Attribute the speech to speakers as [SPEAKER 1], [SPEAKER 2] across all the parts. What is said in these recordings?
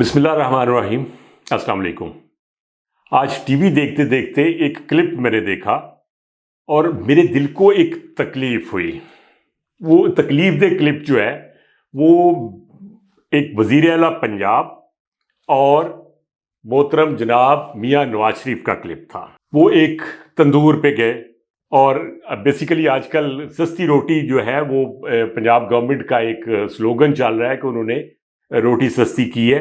[SPEAKER 1] बिस्मिल्लाहिर्रहमानिर्रहीम। अस्सलाम वालेकुम। आज टीवी देखते देखते एक क्लिप मैंने देखा और मेरे दिल को एक तकलीफ हुई। वो तकलीफ दे क्लिप जो है वो एक वज़ीर आला पंजाब और मोहतरम जनाब मियां नवाज शरीफ का क्लिप था। वो एक तंदूर पे गए और बेसिकली आजकल सस्ती रोटी जो है वो पंजाब गवर्नमेंट का एक स्लोगन चल रहा है कि उन्होंने रोटी सस्ती की है,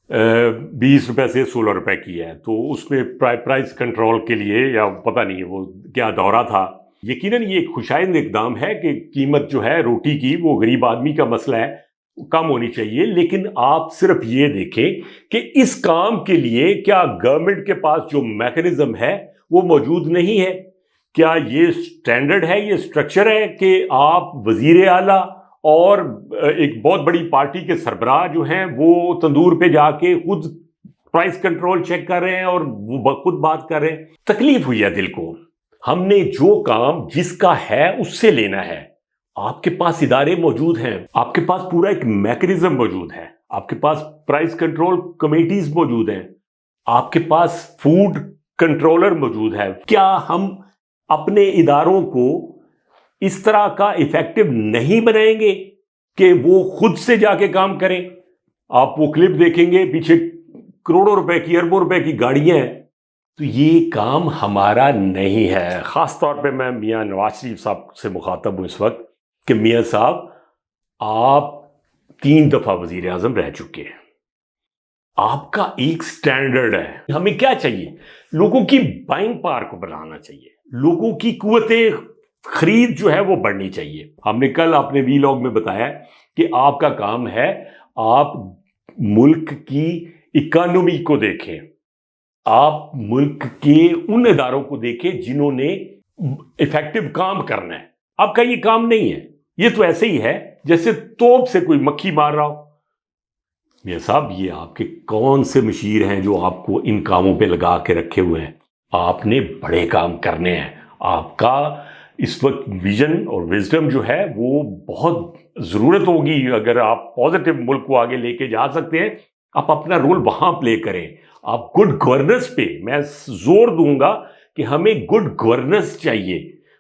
[SPEAKER 1] 20 रुपए से 16 रुपए की है। तो उसमें प्राइस कंट्रोल के लिए या पता नहीं वो क्या दौरा था। यकीनन ये एक खुशाइंद इकदाम है कि कीमत जो है रोटी की वो गरीब आदमी का मसला है, कम होनी चाहिए। लेकिन आप सिर्फ ये देखें कि इस काम के लिए क्या गवर्नमेंट के पास जो मैकेनिज्म है वो मौजूद नहीं है। क्या ये स्टैंडर्ड है, ये स्ट्रक्चर है कि आप वजीर आला और एक बहुत बड़ी पार्टी के सरबराह जो हैं वो तंदूर पे जाके खुद प्राइस कंट्रोल चेक कर रहे हैं और वो खुद बात कर रहे हैं। तकलीफ हुई है दिल को। हमने जो काम जिसका है उससे लेना है। आपके पास इदारे मौजूद हैं, आपके पास पूरा एक मैकेनिज्म मौजूद है, आपके पास प्राइस कंट्रोल कमेटीज मौजूद हैं, आपके पास फूड कंट्रोलर मौजूद है। क्या हम अपने इदारों को इस तरह का इफेक्टिव नहीं बनाएंगे कि वो खुद से जाके काम करें? आप वो क्लिप देखेंगे, पीछे करोड़ों रुपए की, अरबों रुपए की गाड़ियां हैं। तो ये काम हमारा नहीं है। खास तौर पे मैं मियां नवाज शरीफ साहब से मुखातब हूं इस वक्त कि मियां साहब, आप 3 दफा वजीर आजम रह चुके हैं, आपका एक स्टैंडर्ड है। हमें क्या चाहिए? लोगों की बाइंग पावर को बढ़ाना चाहिए, लोगों की कुव्वते खरीद जो है वो बढ़नी चाहिए। हमने कल अपने वीलॉग में बताया कि आपका काम है आप मुल्क की इकोनॉमी को देखें, आप मुल्क के उन इदारों को देखें जिन्होंने इफेक्टिव काम करना है। आपका ये काम नहीं है। ये तो ऐसे ही है जैसे तोप से कोई मक्खी मार रहा हो। मियां साहब, ये आपके कौन से मशीर हैं जो आपको इन कामों पे लगा के रखे हुए हैं? आपने बड़े काम करने हैं। आपका इस वक्त विजन और विजडम जो है वो बहुत ज़रूरत होगी। अगर आप पॉजिटिव मुल्क को आगे लेके जा सकते हैं, आप अपना रोल वहां प्ले करें। आप गुड गवर्नेंस पे मैं जोर दूंगा कि हमें गुड गवर्नेंस चाहिए।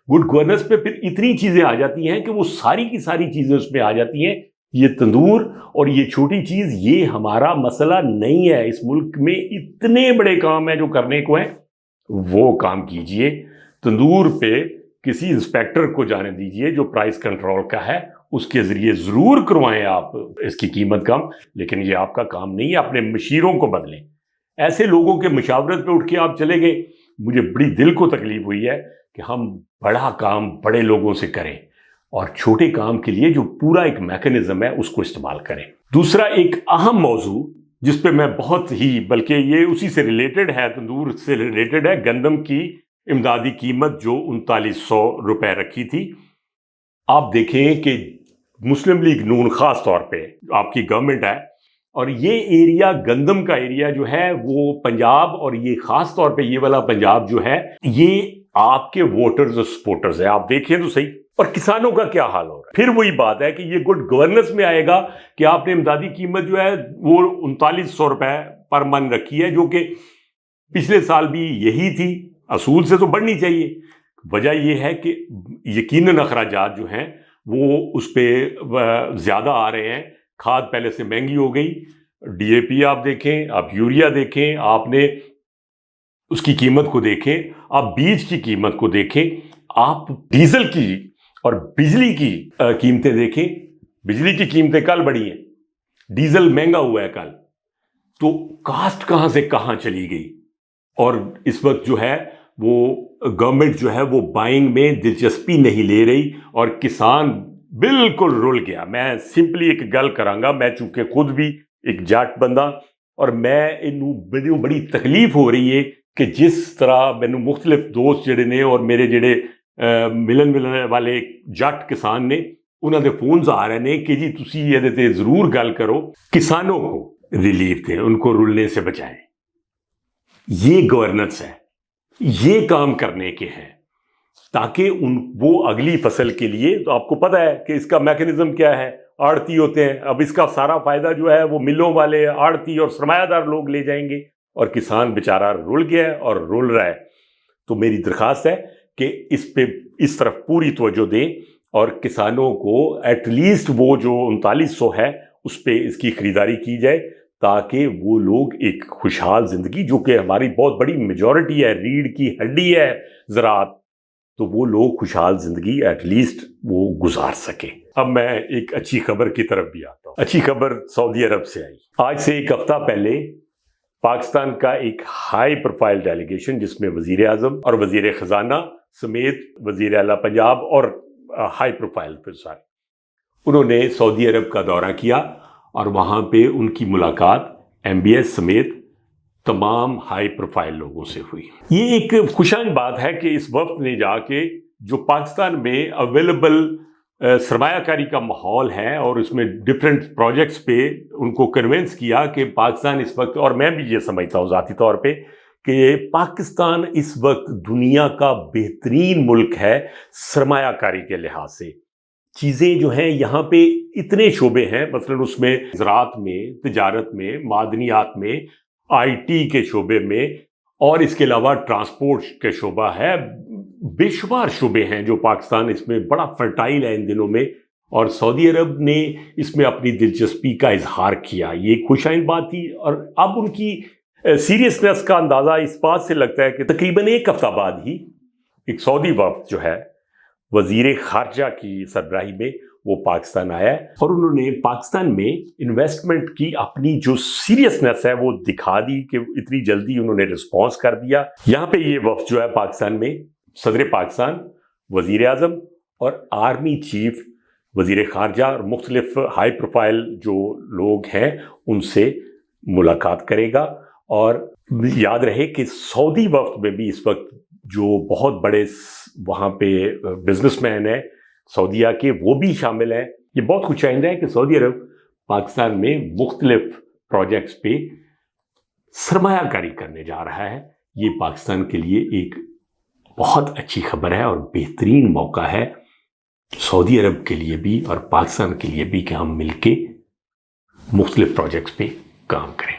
[SPEAKER 1] गुड गवर्नेंस पे फिर इतनी चीज़ें आ जाती हैं कि वो सारी की सारी चीज़ें उसमें आ जाती हैं। ये तंदूर और ये छोटी चीज़ ये हमारा मसला नहीं है। इस मुल्क में इतने बड़े काम हैं जो करने को हैं, वो काम कीजिए। तंदूर पे किसी इंस्पेक्टर को जाने दीजिए जो प्राइस कंट्रोल का है, उसके जरिए जरूर करवाएं आप इसकी कीमत कम। लेकिन ये आपका काम नहीं है। अपने मशीरों को बदलें। ऐसे लोगों के मशावरत पे उठ के आप चले गए। मुझे बड़ी दिल को तकलीफ हुई है कि हम बड़ा काम बड़े लोगों से करें और छोटे काम के लिए जो पूरा एक मैकेनिज्म है उसको इस्तेमाल करें। दूसरा एक अहम मौजू जिस पे मैं बहुत ही, बल्कि ये उसी से रिलेटेड है, तंदूर से रिलेटेड है, गंदम की इमदादी कीमत जो 3900 रुपए रखी थी। आप देखें कि मुस्लिम लीग नून खास तौर पे आपकी गवर्नमेंट है और ये एरिया गंदम का एरिया जो है वो पंजाब, और ये खास तौर पे ये वाला पंजाब जो है ये आपके वोटर्स और सपोर्टर्स है। आप देखें तो सही। और किसानों का क्या हाल हो रहा है? फिर वही बात है कि ये गुड गवर्नेंस में आएगा कि आपने इमदादी कीमत जो है वो 3900 रुपए पर मन रखी है, जो कि पिछले साल भी यही थी। असूल से तो बढ़नी चाहिए। वजह यह है कि यकीनन अखराजात जो हैं वो उस पर ज़्यादा आ रहे हैं। खाद पहले से महंगी हो गई। डीएपी आप देखें, आप यूरिया देखें, आपने उसकी कीमत को देखें, आप बीज की कीमत को देखें, आप डीजल की और बिजली की कीमतें देखें। बिजली की कीमतें कल बढ़ी हैं, डीजल महंगा हुआ है कल। तो कास्ट कहाँ से कहाँ चली गई। और इस वक्त जो है वो गवर्नमेंट जो है वो बाइंग में दिलचस्पी नहीं ले रही और किसान बिल्कुल रुल गया। मैं सिंपली एक गल करांगा, मैं चूंकि खुद भी एक जाट बंदा और मैनू बड़ी तकलीफ हो रही है कि जिस तरह मैनू मुख्तलिफ दोस्त जड़े ने और मेरे जड़े मिलन वाले जट किसान ने, उन्होंने फोन्स आ रहे ने कि जी तुसी ये ते जरूर गल करो, किसानों को रिलीफ दें, उनको रुलने से बचाएं। ये गवर्नेंस है, ये काम करने के हैं ताकि वो अगली फसल के लिए, तो आपको पता है कि इसका मैकेनिज्म क्या है آڑتی ہوتے ہیں. اب اس کا سارا فائدہ جو ہے وہ ملوں والے, آڑتی اور سرمایہ دار لوگ لے جائیں گے, اور کسان بیچارہ رول گیا ہے اور رول رہا ہے. تو میری درخواست ہے کہ اس پہ اس طرف پوری توجہ دیں اور کسانوں کو ایٹ لیسٹ وہ جو 3900 ہے اس پہ اس کی خریداری کی جائے, تاکہ وہ لوگ ایک خوشحال زندگی, جو کہ ہماری بہت بڑی میجورٹی ہے, ریڑھ کی ہڈی ہے زراعت, تو وہ لوگ خوشحال زندگی ایٹ لیسٹ وہ گزار سکیں. اب میں ایک اچھی خبر کی طرف بھی آتا ہوں. اچھی خبر سعودی عرب سے آئی. آج سے ایک ہفتہ پہلے پاکستان کا ایک ہائی پروفائل ڈیلیگیشن, جس میں وزیر اعظم اور وزیر خزانہ سمیت وزیر اعلیٰ پنجاب اور ہائی پروفائل افسر, انہوں نے سعودی عرب کا دورہ کیا اور وہاں پہ ان کی ملاقات MBS سمیت تمام ہائی پروفائل لوگوں سے ہوئی. یہ ایک خوشائن بات ہے کہ اس وفد نے جا کے جو پاکستان میں اویلیبل سرمایہ کاری کا ماحول ہے اور اس میں ڈفرینٹ پروجیکٹس پہ ان کو کنونس کیا کہ پاکستان اس وقت, اور میں بھی یہ سمجھتا ہوں ذاتی طور پہ, کہ پاکستان اس وقت دنیا کا بہترین ملک ہے سرمایہ کاری کے لحاظ سے. چیزیں جو ہیں یہاں پہ اتنے شعبے ہیں, مثلا اس میں زراعت میں, تجارت میں, معدنیات میں, IT کے شعبے میں, اور اس کے علاوہ ٹرانسپورٹ کے شعبہ ہے. بے شمار شعبے ہیں جو پاکستان اس میں بڑا فرٹائل ہے ان دنوں میں, اور سعودی عرب نے اس میں اپنی دلچسپی کا اظہار کیا. یہ ایک خوشائن بات تھی. اور اب ان کی سیریسنس کا اندازہ اس بات سے لگتا ہے کہ تقریباً ایک ہفتہ بعد ہی ایک سعودی وفد جو ہے وزیر خارجہ کی سربراہی میں وہ پاکستان آیا ہے, اور انہوں نے پاکستان میں انویسٹمنٹ کی اپنی جو سیریسنس ہے وہ دکھا دی کہ اتنی جلدی انہوں نے رسپانس کر دیا. یہاں پہ یہ وفد جو ہے پاکستان میں صدر پاکستان, وزیر اعظم اور آرمی چیف, وزیر خارجہ اور مختلف ہائی پروفائل جو لوگ ہیں ان سے ملاقات کرے گا. اور یاد رہے کہ سعودی وفد میں بھی اس وقت جو بہت بڑے وہاں پہ بزنس مین ہیں سعودیہ کے, وہ بھی شامل ہیں. یہ بہت خوش آئندہ ہے کہ سعودی عرب پاکستان میں مختلف پروجیکٹس پہ سرمایہ کاری کرنے جا رہا ہے. یہ پاکستان کے لیے ایک بہت اچھی خبر ہے اور بہترین موقع ہے سعودی عرب کے لیے بھی اور پاکستان کے لیے بھی کہ ہم مل کے مختلف پروجیکٹس پہ کام کریں.